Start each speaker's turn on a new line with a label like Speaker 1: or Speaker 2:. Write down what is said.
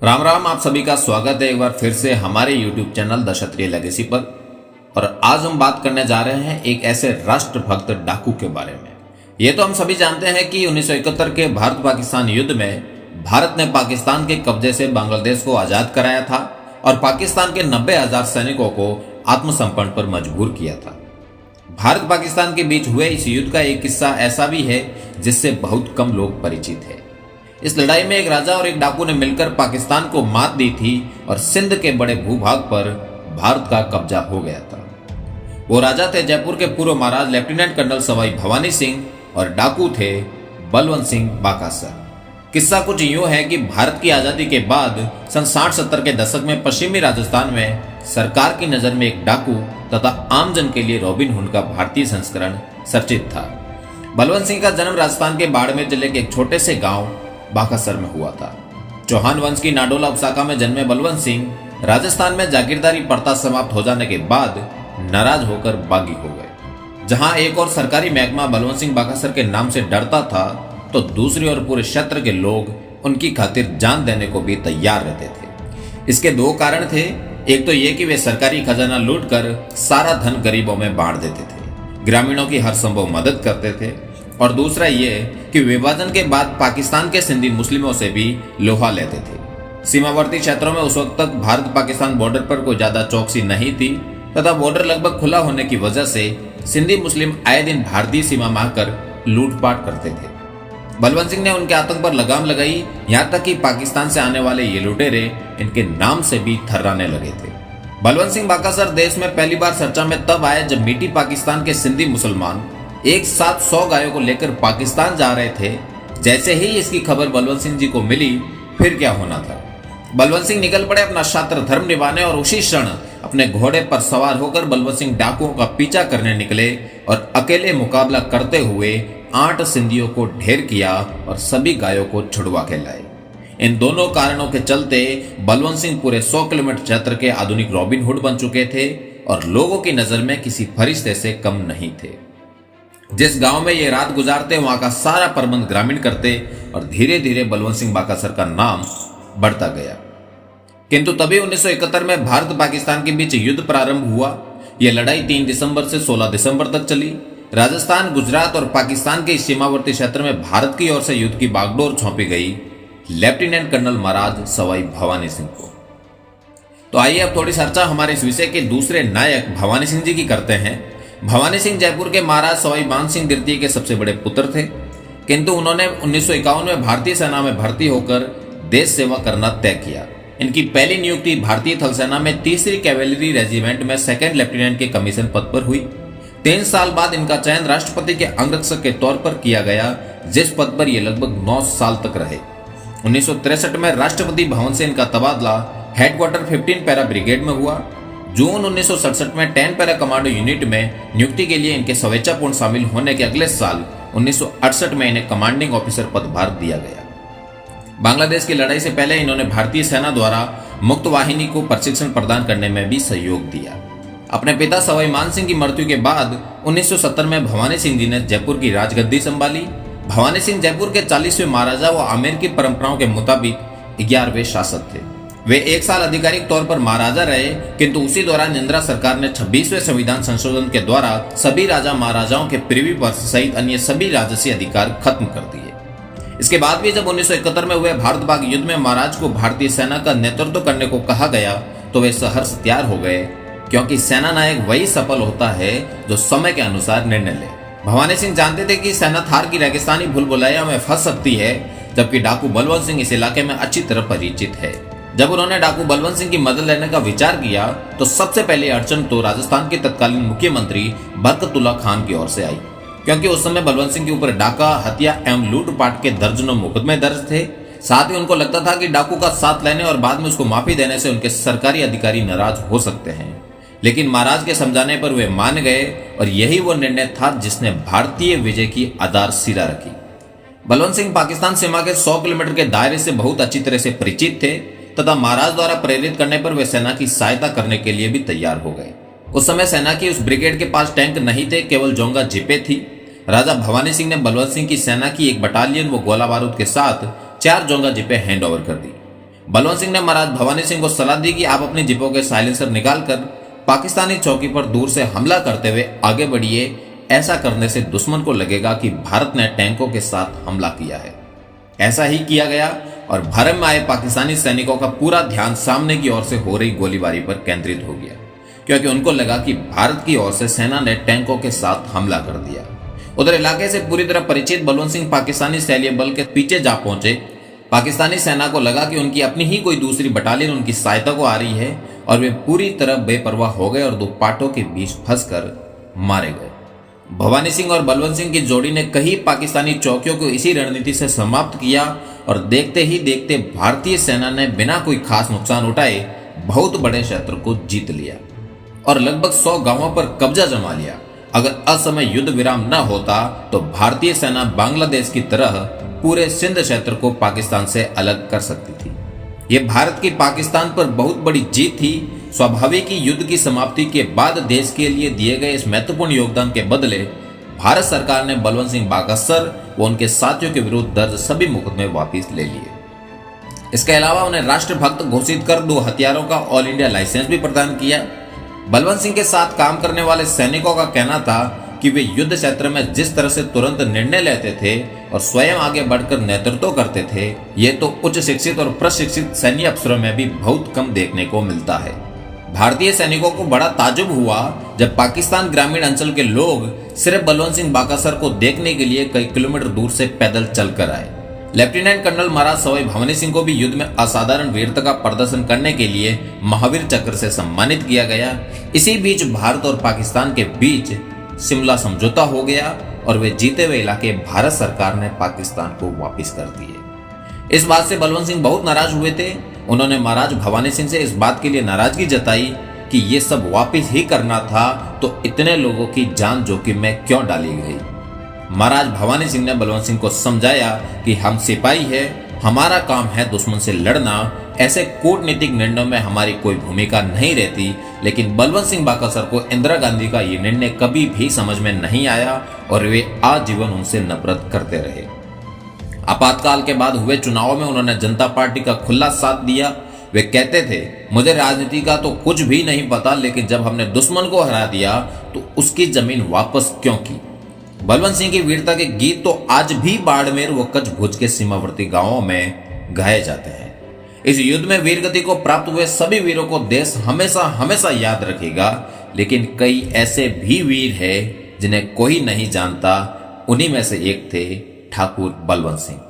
Speaker 1: राम राम, आप सभी का स्वागत है एक बार फिर से हमारे YouTube channel the Kshatriya legacy पर। और आज हम बात करने जा रहे हैं एक ऐसे राष्ट्रभक्त डाकू के बारे में। ये तो हम सभी जानते हैं कि 1971 के भारत पाकिस्तान युद्ध में भारत ने पाकिस्तान के कब्जे से बांग्लादेश को आजाद कराया था और पाकिस्तान के 90,000 सैनिकों को आत्मसमर्पण पर मजबूर किया था। भारत पाकिस्तान के बीच हुए इस युद्ध का एक किस्सा ऐसा भी है जिससे बहुत कम लोग परिचित हैं। इस लड़ाई में एक राजा और एक डाकू ने मिलकर पाकिस्तान को मात दी थी और सिंध के बड़े भूभाग पर भारत का कब्जा हो गया था। वो राजा थे जयपुर के पूर्व महाराज लेफ्टिनेंट कर्नल सवाई भवानी सिंह और डाकू थे बलवंत सिंह बाकासर। किस्सा कुछ यूं है कि भारत की आजादी के बाद सन 60-70 के दशक में पश्चिमी राजस्थान में सरकार की नजर में एक डाकू तथा आमजन के लिए रॉबिन हुड का भारतीय संस्करण चर्चित था। बलवंत सिंह का जन्म राजस्थान के बाड़मेर जिले के एक छोटे से गांव बाकासर में हुआ था। चौहान वंश की नाडोला उपशाखा में जन्मे बलवंत सिंह राजस्थान में जागीरदारी प्रथा समाप्त हो जाने के बाद नाराज होकर बागी हो गए। जहां एक और सरकारी महकमा बलवंत सिंह बाकासर के नाम से डरता था तो दूसरी ओर पूरे क्षेत्र के लोग उनकी खातिर जान देने को भी तैयार रहते थे। इसके दो कारण थे। एक तो ये कि वे सरकारी खजाना लूटकर सारा धन गरीबों में बांट देते थे, ग्रामीणों की हर संभव मदद करते थे, और दूसरा ये कि विभाजन के बाद पाकिस्तान के सिंधी मुस्लिमों से भी लोहा लेते थे। सीमावर्ती क्षेत्रों में उस वक्त तक भारत पाकिस्तान बॉर्डर पर कोई ज्यादा चौकसी नहीं थी तथा बॉर्डर लगभग खुला होने की वजह से सिंधी मुस्लिम आए दिन भारतीय सीमा मारकर लूटपाट करते थे। बलवंत सिंह ने उनके आतंक पर लगाम लगाई, यहाँ तक कि पाकिस्तान से आने वाले ये लुटेरे इनके नाम से भी थर्राने लगे थे। बलवंत सिंह बाकासर देश में पहली बार चर्चा में तब आए जब मिट्टी पाकिस्तान के सिंधी मुसलमान एक साथ 100 गायों को लेकर पाकिस्तान जा रहे थे। जैसे ही इसकी खबर बलवंत सिंह जी को मिली, फिर क्या होना था। बलवंत सिंह निकल पड़े अपना क्षात्र धर्म निभाने और उसी क्षण अपने घोड़े पर सवार होकर बलवंत सिंह डाकुओं का पीछा करने निकले और अकेले मुकाबला करते हुए 8 सिंधियों को ढेर किया और सभी गायों को छुड़वा के लाए। इन दोनों कारणों के चलते बलवंत सिंह पूरे 100 किलोमीटर क्षेत्र के आधुनिक रॉबिन हुड बन चुके थे और लोगों की नजर में किसी फरिश्ते से कम नहीं थे। जिस गांव में ये रात गुजारते वहां का सारा प्रबंध ग्रामीण करते और धीरे धीरे बलवंत सिंह बाकासर का नाम बढ़ता गया। किंतु तभी 1971 में भारत पाकिस्तान के बीच युद्ध प्रारंभ हुआ। यह लड़ाई 3 दिसंबर से 16 दिसंबर तक चली। राजस्थान, गुजरात और पाकिस्तान के सीमावर्ती क्षेत्र में भारत की ओर से युद्ध की बागडोर सौंपी गई लेफ्टिनेंट कर्नल महाराज सवाई भवानी सिंह को। तो आइए अब थोड़ी चर्चा हमारे इस विषय के दूसरे नायक भवानी सिंह जी की करते हैं। भवानी सिंह जयपुर के महाराज सवाई मान सिंह द्वितीय के सबसे बड़े पुत्र थे, किंतु उन्होंने 1951 में भारतीय सेना में भर्ती होकर देश सेवा करना तय किया। इनकी पहली नियुक्ति भारतीय थल सेना में 3री कैवेलरी रेजिमेंट में 2nd लेफ्टिनेंट के कमीशन पद पर हुई। 3 साल बाद इनका चयन राष्ट्रपति के अंगरक्षक के तौर पर किया गया, जिस पद पर ये लगभग 9 साल तक रहे। 1963 में राष्ट्रपति भवन से इनका तबादला हेडक्वार्टर 15 पैरा ब्रिगेड में हुआ। जून 1967 में 10 पैरा कमांडो यूनिट में नियुक्ति के लिए इनके स्वेच्छापूर्ण शामिल होने के अगले साल 1968 में इन्हें कमांडिंग ऑफिसर पदभार दिया गया। बांग्लादेश की लड़ाई से पहले इन्होंने भारतीय सेना द्वारा मुक्त वाहिनी को प्रशिक्षण प्रदान करने में भी सहयोग दिया। अपने पिता सवाई मान सिंह की मृत्यु के बाद 1970 में भवानी सिंह जी ने जयपुर की राजगद्दी संभाली। भवानी सिंह जयपुर के 40वें महाराजा व आमेर की परंपराओं के मुताबिक 11वें शासक थे। वे 1 साल आधिकारिक तौर पर महाराजा रहे, किंतु उसी दौरान इंदिरा सरकार ने 26वें संविधान संशोधन के द्वारा सभी राजा महाराजाओं के प्रिवी पर्स सहित अन्य सभी राजसी अधिकार खत्म कर दिए। इसके बाद भी जब 1971 में हुए भारत पाक युद्ध में महाराज को भारतीय सेना का नेतृत्व करने को कहा गया तो वे सहर्ष तैयार हो गए, क्योंकि सेना नायक वही सफल होता है जो समय के अनुसार निर्णय ले। भवानी सिंह जानते थे कि सेना थार की रेगिस्तानी भूलभुलैया में फंस सकती है, जबकि डाकू बलवंत सिंह इस इलाके में अच्छी तरह परिचित है। जब उन्होंने डाकू बलवंत सिंह की मदद लेने का विचार किया तो सबसे पहली अड़चन तो राजस्थान के तत्कालीन मुख्यमंत्री बरकतुल्ला खान की ओर से आई, क्योंकि उस समय बलवंत सिंह के ऊपर डाका, हत्या एवं लूटपाट के दर्जनों मुकदमे दर्ज थे। साथ ही उनको लगता था कि डाकू का साथ लेने और बाद में उसको माफी देने से उनके सरकारी अधिकारी नाराज हो सकते हैं, लेकिन महाराज के समझाने पर वे मान गए और यही वो निर्णय था जिसने भारतीय विजय की आधारशिला रखी। बलवंत सिंह पाकिस्तान सीमा के 100 किलोमीटर के दायरे से बहुत अच्छी तरह से परिचित थे तथा महाराज द्वारा प्रेरित करने पर वे सेना की सहायता करने के लिए भी तैयार हो गए। उस समय सेना की उस ब्रिगेड के पास टैंक नहीं थे, केवल जोंगा जीपें थी। राजा भवानी सिंह ने बलवंत सिंह की सेना की एक बटालियन व गोला बारूद के साथ 4 जोंगा जीपें हैंड ओवर कर दी। बलवंत सिंह ने महाराज भवानी सिंह को सलाह दी कि आप अपनी जीपों के साइलेंसर निकालकर पाकिस्तानी चौकी पर दूर से हमला करते हुए आगे बढ़िए। ऐसा करने से दुश्मन को लगेगा कि भारत ने टैंकों के साथ हमला किया है। ऐसा ही किया गया और भारत में आए पाकिस्तानी सैनिकों का पूरा ध्यान सामने की ओर से हो रही गोलीबारी पर केंद्रित हो गया, क्योंकि उनको लगा कि भारत की ओर से सेना ने टैंकों के साथ हमला कर दिया। उधर इलाके से पूरी तरह परिचित बलवंत सिंह पाकिस्तानी सैन्य बल के पीछे जा पहुंचे। पाकिस्तानी सेना को लगा कि उनकी अपनी ही कोई दूसरी बटालियन उनकी सहायता को आ रही है और वे पूरी तरह बेपरवाह हो गए और दो पाटों के बीच फंसकर मारे गए। भवानी सिंह और बलवंत सिंह की जोड़ी ने कई पाकिस्तानी चौकियों को इसी रणनीति से समाप्त किया और देखते ही देखते भारतीय सेना ने बिना कोई खास नुकसान उठाए बहुत बड़े क्षेत्र को जीत लिया और लगभग 100 गांवों पर कब्जा जमा लिया। अगर असमय युद्ध विराम न होता तो भारतीय सेना बांग्लादेश की तरह पूरे सिंध क्षेत्र को पाकिस्तान से अलग कर सकती थी। यह भारत की पाकिस्तान पर बहुत बड़ी जीत थी। स्वाभाविक ही युद्ध की समाप्ति के बाद देश के लिए दिए गए इस महत्वपूर्ण योगदान के बदले भारत सरकार ने बलवंत सिंह बाकसर व उनके साथियों के विरुद्ध दर्ज सभी मुकदमे वापस ले लिए। इसके अलावा उन्हें राष्ट्रभक्त घोषित कर 2 हथियारों का ऑल इंडिया लाइसेंस भी प्रदान किया। बलवंत सिंह के साथ काम करने वाले सैनिकों का कहना था कि वे युद्ध क्षेत्र में जिस तरह से तुरंत निर्णय लेते थे और स्वयं आगे बढ़कर नेतृत्व करते थे, ये तो उच्च शिक्षित और प्रशिक्षित सैन्य अफसरों में भी बहुत कम देखने को मिलता है। भारतीय सैनिकों को बड़ा ताजुब हुआ जब पाकिस्तान ग्रामीण अंचल के लोग सिर्फ बलवंत सिंह बाकसर को देखने के लिए कई किलोमीटर दूर से पैदल चलकर आए। लेफ्टिनेंट कर्नल महाराज सवाई भवानी सिंह को भी युद्ध में असाधारण वीरता का प्रदर्शन करने के लिए महावीर चक्र से सम्मानित किया गया। इसी बीच भारत और पाकिस्तान के बीच शिमला समझौता हो गया और वे जीते हुए इलाके भारत सरकार ने पाकिस्तान को वापस कर दिए। इस बात से बलवंत सिंह बहुत नाराज हुए थे। उन्होंने महाराज भवानी सिंह से इस बात के लिए नाराजगी जताई कि ये सब वापस ही करना था तो इतने लोगों की जान जोखिम में क्यों डाली गई। महाराज भवानी सिंह ने बलवंत सिंह को समझाया कि हम सिपाही हैं, हमारा काम है दुश्मन से लड़ना। ऐसे कूटनीतिक निर्णयों में हमारी कोई भूमिका नहीं रहती। लेकिन बलवंत सिंह बाकसर को इंदिरा गांधी का ये निर्णय कभी भी समझ में नहीं आया और वे आजीवन उनसे नफरत करते रहे। आपातकाल के बाद हुए चुनावों में उन्होंने जनता पार्टी का खुला साथ दिया। वे कहते थे, मुझे राजनीति का तो कुछ भी नहीं पता, लेकिन जब हमने दुश्मन को हरा दिया तो उसकी जमीन वापस क्यों की। बलवंत सिंह की वीरता के गीत तो आज भी बाड़मेर व कच्छ भुज के सीमावर्ती गांवों में गाए जाते हैं। इस युद्ध में वीरगति को प्राप्त हुए सभी वीरों को देश हमेशा हमेशा याद रखेगा। लेकिन कई ऐसे भी वीर हैं जिन्हें कोई नहीं जानता। उन्हीं में से एक थे ठाकुर बलवंत सिंह।